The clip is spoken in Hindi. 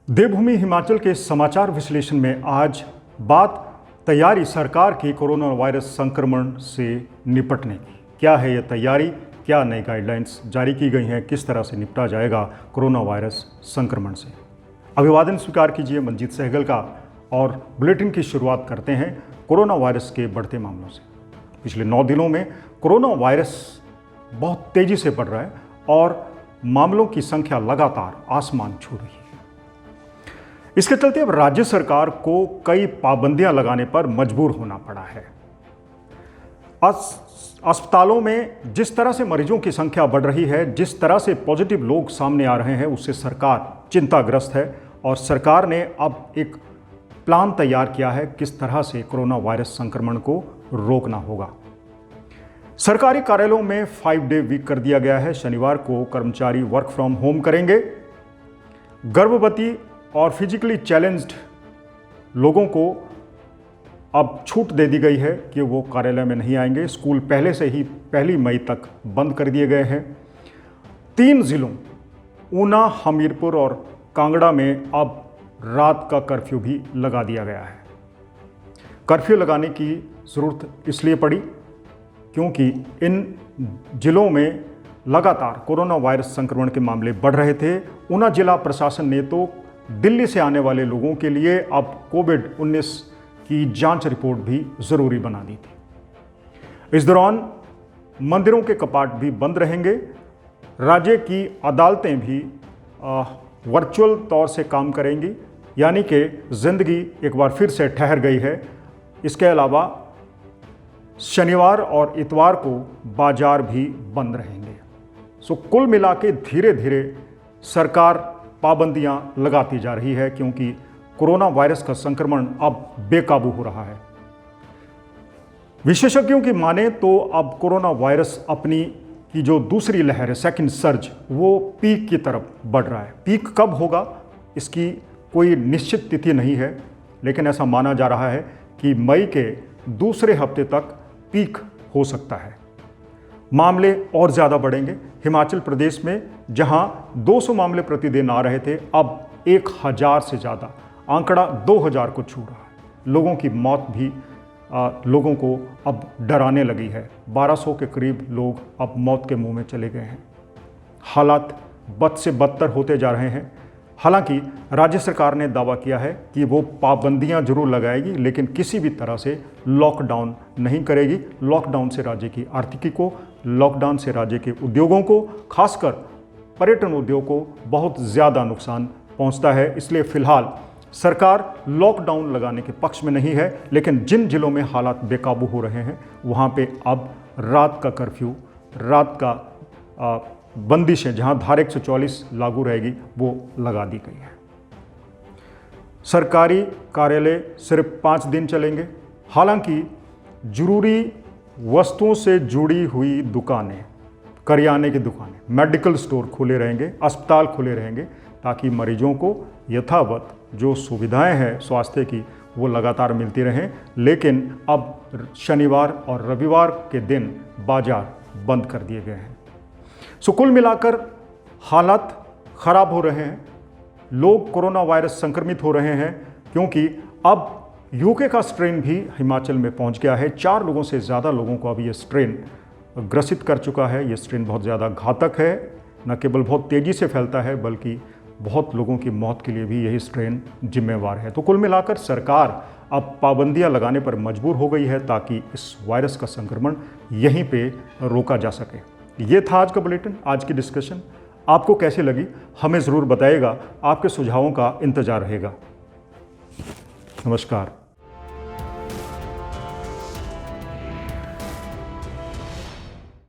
देवभूमि हिमाचल के समाचार विश्लेषण में आज बात तैयारी सरकार की कोरोना वायरस संक्रमण से निपटने की। क्या है ये तैयारी, क्या नई गाइडलाइंस जारी की गई हैं, किस तरह से निपटा जाएगा कोरोना वायरस संक्रमण से। अभिवादन स्वीकार कीजिए मंजीत सहगल का और बुलेटिन की शुरुआत करते हैं कोरोना वायरस के बढ़ते मामलों से। पिछले 9 दिनों में कोरोना वायरस बहुत तेजी से बढ़ रहा है और मामलों की संख्या लगातार आसमान छू रही है। इसके चलते अब राज्य सरकार को कई पाबंदियां लगाने पर मजबूर होना पड़ा है। अस्पतालों में जिस तरह से मरीजों की संख्या बढ़ रही है, जिस तरह से पॉजिटिव लोग सामने आ रहे हैं, उससे सरकार चिंताग्रस्त है और सरकार ने अब एक प्लान तैयार किया है किस तरह से कोरोना वायरस संक्रमण को रोकना होगा। सरकारी कार्यालयों में 5 डे वीक कर दिया गया है। शनिवार को कर्मचारी वर्क फ्रॉम होम करेंगे। गर्भवती और फिजिकली चैलेंज्ड लोगों को अब छूट दे दी गई है कि वो कार्यालय में नहीं आएंगे। स्कूल पहले से ही 1 मई तक बंद कर दिए गए हैं। 3 जिलों ऊना, हमीरपुर और कांगड़ा में अब रात का कर्फ्यू भी लगा दिया गया है। कर्फ्यू लगाने की ज़रूरत इसलिए पड़ी क्योंकि इन जिलों में लगातार कोरोना वायरस संक्रमण के मामले बढ़ रहे थे। ऊना जिला प्रशासन ने तो दिल्ली से आने वाले लोगों के लिए अब कोविड-19 की जांच रिपोर्ट भी ज़रूरी बना दी थी। इस दौरान मंदिरों के कपाट भी बंद रहेंगे। राज्य की अदालतें भी वर्चुअल तौर से काम करेंगी, यानी कि ज़िंदगी एक बार फिर से ठहर गई है। इसके अलावा शनिवार और इतवार को बाजार भी बंद रहेंगे। सो कुल मिला के धीरे धीरे सरकार पाबंदियां लगाती जा रही है क्योंकि कोरोना वायरस का संक्रमण अब बेकाबू हो रहा है। विशेषज्ञों की माने तो अब कोरोना वायरस अपनी की जो दूसरी लहर है, सेकंड सर्ज, वो पीक की तरफ बढ़ रहा है। पीक कब होगा इसकी कोई निश्चित तिथि नहीं है, लेकिन ऐसा माना जा रहा है कि मई के दूसरे हफ्ते तक पीक हो सकता है। मामले और ज़्यादा बढ़ेंगे। हिमाचल प्रदेश में जहां 200 मामले प्रतिदिन आ रहे थे, अब 1000 से ज़्यादा, आंकड़ा 2000 को छू रहा है। लोगों की मौत भी लोगों को अब डराने लगी है। 1200 के करीब लोग अब मौत के मुंह में चले गए हैं। हालात बद से बदतर होते जा रहे हैं। हालांकि राज्य सरकार ने दावा किया है कि वो पाबंदियां जरूर लगाएगी, लेकिन किसी भी तरह से लॉकडाउन नहीं करेगी। लॉकडाउन से राज्य की आर्थिकी को, लॉकडाउन से राज्य के उद्योगों को, खासकर पर्यटन उद्योग को बहुत ज़्यादा नुकसान पहुंचता है। इसलिए फ़िलहाल सरकार लॉकडाउन लगाने के पक्ष में नहीं है, लेकिन जिन जिलों में हालात बेकाबू हो रहे हैं वहाँ पे अब रात का कर्फ्यू, रात का बंदिशें, जहां धारा 144 लागू रहेगी, वो लगा दी गई है। सरकारी कार्यालय सिर्फ 5 दिन चलेंगे। हालांकि जरूरी वस्तुओं से जुड़ी हुई दुकानें, करियाने की दुकानें, मेडिकल स्टोर खुले रहेंगे, अस्पताल खुले रहेंगे, ताकि मरीजों को यथावत जो सुविधाएं हैं स्वास्थ्य की वो लगातार मिलती रहें। लेकिन अब शनिवार और रविवार के दिन बाजार बंद कर दिए गए हैं। सो कुल मिलाकर हालात ख़राब हो रहे हैं। लोग कोरोना वायरस संक्रमित हो रहे हैं क्योंकि अब यूके का स्ट्रेन भी हिमाचल में पहुंच गया है। 4 लोगों से ज़्यादा लोगों को अब ये स्ट्रेन ग्रसित कर चुका है। ये स्ट्रेन बहुत ज़्यादा घातक है, न केवल बहुत तेज़ी से फैलता है बल्कि बहुत लोगों की मौत के लिए भी यही स्ट्रेन जिम्मेवार है। तो कुल मिलाकर सरकार अब पाबंदियां लगाने पर मजबूर हो गई है ताकि इस वायरस का संक्रमण यहीं पे रोका जा सके। ये था आज का बुलेटिन, आज की डिस्कशन। आपको कैसी लगी हमें ज़रूर बताइएगा। आपके सुझावों का इंतज़ार रहेगा। नमस्कार।